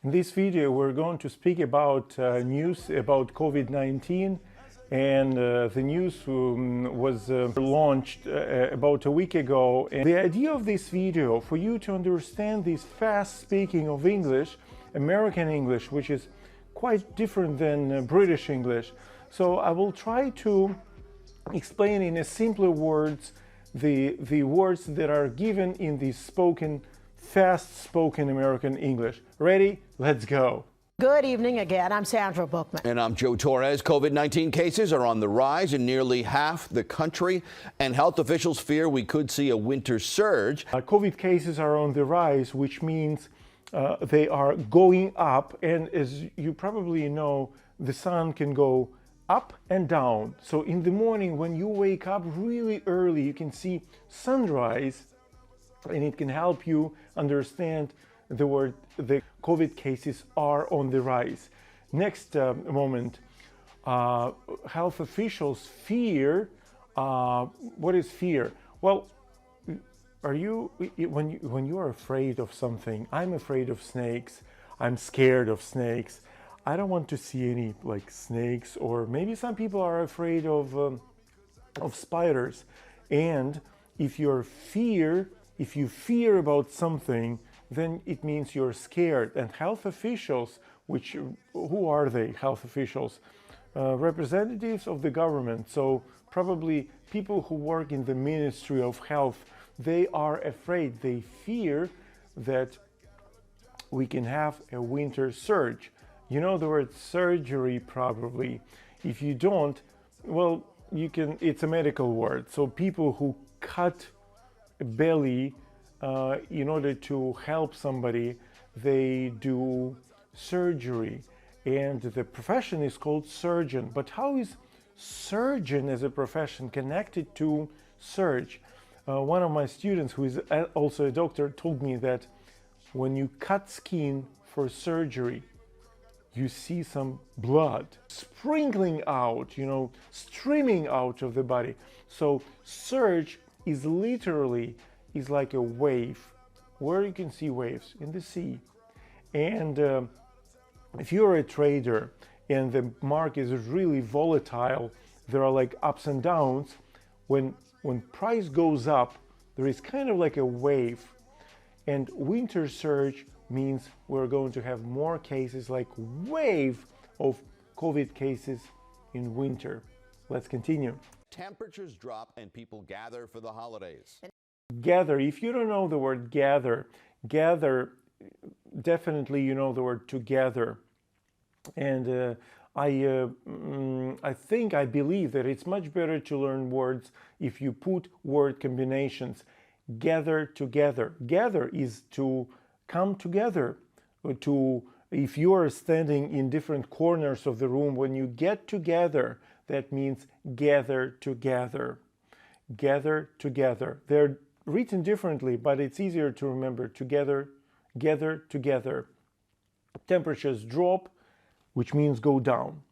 In this video, we're going to speak about news about Covid-19, and the news was launched about a week ago. And the idea of this video, for you to understand this fast speaking of English, American English, which is quite different than British English. So I will try to explain in a simpler words the words that are given in the fast-spoken American English. Ready? Let's go. Good evening again. I'm Sandra Bookman. And I'm Joe Torres. COVID-19 cases are on the rise in nearly half the country, and health officials fear we could see a winter surge. COVID cases are on the rise, which means they are going up. And as you probably know, the sun can go up and down. So in the morning when you wake up really early, you can see sunrise, and it can help you understand the word the COVID cases are on the rise. Next moment, health officials fear. What is fear? Well, are you when you are afraid of something? I'm afraid of snakes. I'm scared of snakes. I don't want to see any like snakes, or maybe some people are afraid of spiders. And if you fear about something, then it means you're scared. And health officials, who are they? Health officials, representatives of the government. So probably people who work in the Ministry of Health. They are afraid. They fear that we can have a winter surge. You know the word surgery probably. If you don't, well, you can. It's a medical word. So people who cut a belly in order to help somebody, they do surgery, and the profession is called surgeon. But how is surgeon as a profession connected to surge? One of my students, who is also a doctor, told me that when you cut skin for surgery, you see some blood sprinkling out, streaming out of the body. So surge is literally like a wave. Where you can see waves? In the sea. And if you're a trader and the market is really volatile, there are like ups and downs. When price goes up, there is kind of like a wave. And winter surge means we're going to have more cases, like wave of COVID cases in winter. Let's continue. Temperatures drop and people gather for the holidays. Gather. If you don't know the word gather, definitely you know the word together. And I believe that it's much better to learn words if you put word combinations. Gather together. Gather is to come together. If you are standing in different corners of the room, when you get together, that means gather together. Gather together. They're written differently, but it's easier to remember. Together, gather together. Temperatures drop, which means go down.